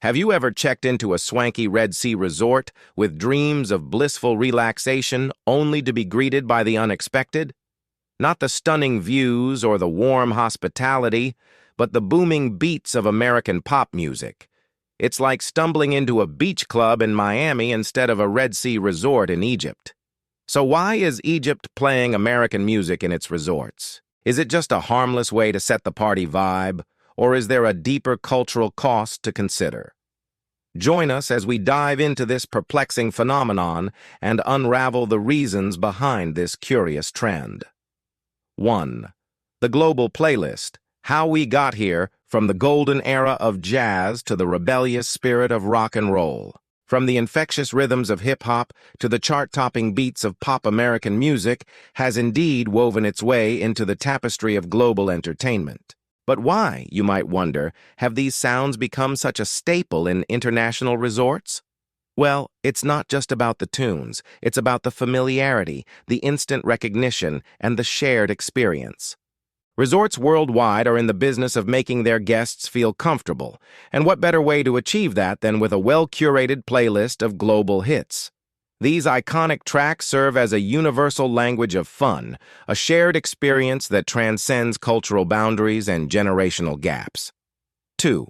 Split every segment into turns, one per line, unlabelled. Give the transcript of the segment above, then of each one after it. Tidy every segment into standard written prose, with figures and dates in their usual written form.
Have you ever checked into a swanky Red Sea resort with dreams of blissful relaxation only to be greeted by the unexpected? Not the stunning views or the warm hospitality, but the booming beats of American pop music. It's like stumbling into a beach club in Miami instead of a Red Sea resort in Egypt. So why is Egypt playing American music in its resorts? Is it just a harmless way to set the party vibe, or is there a deeper cultural cost to consider? Join us as we dive into this perplexing phenomenon and unravel the reasons behind this curious trend. 1. The global playlist: how we got here, from the golden era of jazz to the rebellious spirit of rock and roll. From the infectious rhythms of hip-hop to the chart-topping beats of pop American music has indeed woven its way into the tapestry of global entertainment. But why, you might wonder, have these sounds become such a staple in international resorts? Well, it's not just about the tunes. It's about the familiarity, the instant recognition, and the shared experience. Resorts worldwide are in the business of making their guests feel comfortable, and what better way to achieve that than with a well-curated playlist of global hits? These iconic tracks serve as a universal language of fun, a shared experience that transcends cultural boundaries and generational gaps. 2.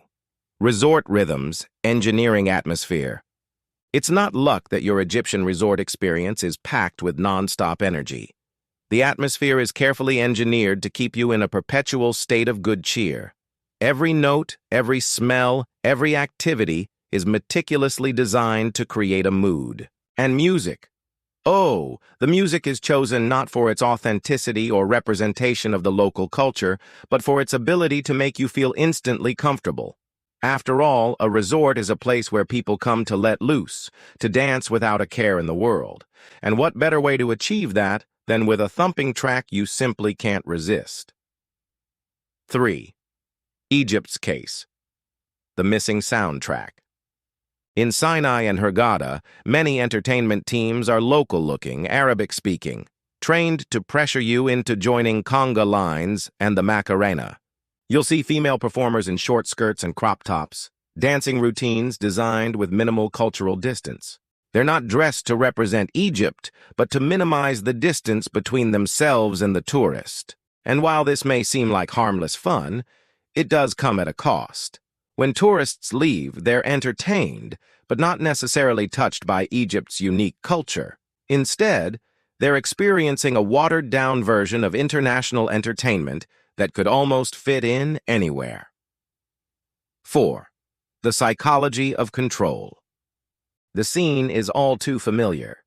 Resort rhythms, engineering atmosphere. It's not luck that your Egyptian resort experience is packed with non-stop energy. The atmosphere is carefully engineered to keep you in a perpetual state of good cheer. Every note, every smell, every activity is meticulously designed to create a mood. And music. Oh, the music is chosen not for its authenticity or representation of the local culture, but for its ability to make you feel instantly comfortable. After all, a resort is a place where people come to let loose, to dance without a care in the world. And what better way to achieve that than with a thumping track you simply can't resist? 3. Egypt's case. The missing soundtrack. In Sinai and Hurghada, many entertainment teams are local-looking, Arabic-speaking, trained to pressure you into joining conga lines and the Macarena. You'll see female performers in short skirts and crop tops, dancing routines designed with minimal cultural distance. They're not dressed to represent Egypt, but to minimize the distance between themselves and the tourist. And while this may seem like harmless fun, it does come at a cost. When tourists leave, they're entertained, but not necessarily touched by Egypt's unique culture. Instead, they're experiencing a watered-down version of international entertainment that could almost fit in anywhere. 4. The psychology of control. The scene is all too familiar.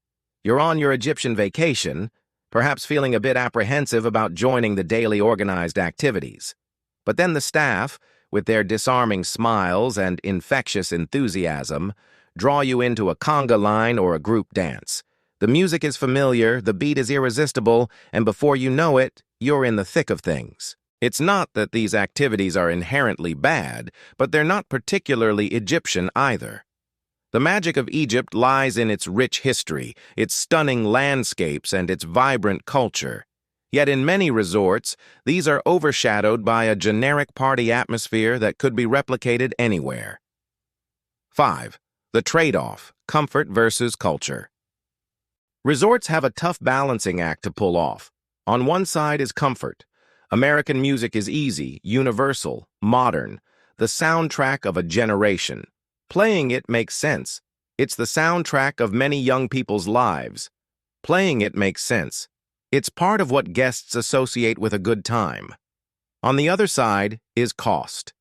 You're on your Egyptian vacation, perhaps feeling a bit apprehensive about joining the daily organized activities. But then the staff, with their disarming smiles and infectious enthusiasm, draw you into a conga line or a group dance. The music is familiar, the beat is irresistible, and before you know it, you're in the thick of things. It's not that these activities are inherently bad, but they're not particularly Egyptian either. The magic of Egypt lies in its rich history, its stunning landscapes, and its vibrant culture. Yet in many resorts, these are overshadowed by a generic party atmosphere that could be replicated anywhere. 5. The trade-off: comfort versus culture. Resorts have a tough balancing act to pull off. On one side is comfort. American music is easy, universal, modern, the soundtrack of a generation. Playing it makes sense. It's the soundtrack of many young people's lives. Playing it makes sense. It's part of what guests associate with a good time. On the other side is cost.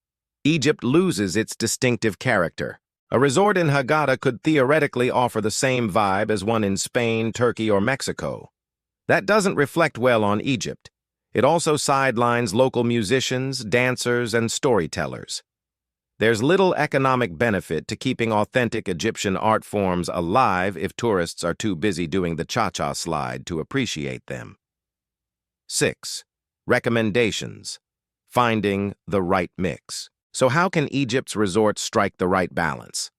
Egypt loses its distinctive character. A resort in Hurghada could theoretically offer the same vibe as one in Spain, Turkey, or Mexico. That doesn't reflect well on Egypt. It also sidelines local musicians, dancers, and storytellers. There's little economic benefit to keeping authentic Egyptian art forms alive if tourists are too busy doing the cha-cha slide to appreciate them. 6. Recommendations: finding the right mix. So how can Egypt's resorts strike the right balance?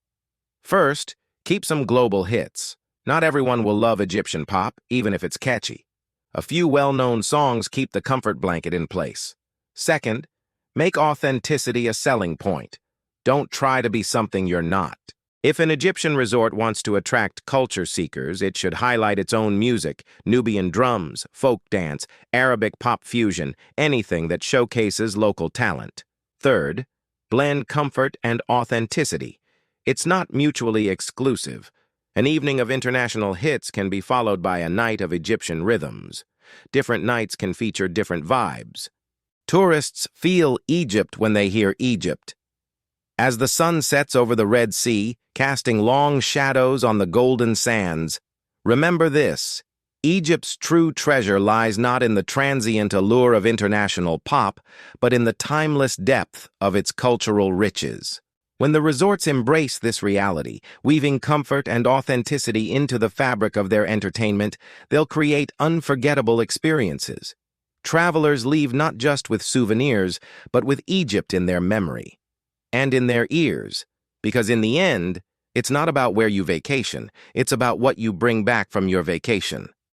First, keep some global hits. Not everyone will love Egyptian pop, even if it's catchy. A few well-known songs keep the comfort blanket in place. Second, make authenticity a selling point. Don't try to be something you're not. If an Egyptian resort wants to attract culture seekers, it should highlight its own music, Nubian drums, folk dance, Arabic pop fusion, anything that showcases local talent. Third, blend comfort and authenticity. It's not mutually exclusive. An evening of international hits can be followed by a night of Egyptian rhythms. Different nights can feature different vibes. Tourists feel Egypt when they hear Egypt. As the sun sets over the Red Sea, casting long shadows on the golden sands, remember this: Egypt's true treasure lies not in the transient allure of international pop, but in the timeless depth of its cultural riches. When the resorts embrace this reality, weaving comfort and authenticity into the fabric of their entertainment, they'll create unforgettable experiences. Travelers leave not just with souvenirs, but with Egypt in their memory. And in their ears, because in the end, it's not about where you vacation, it's about what you bring back from your vacation.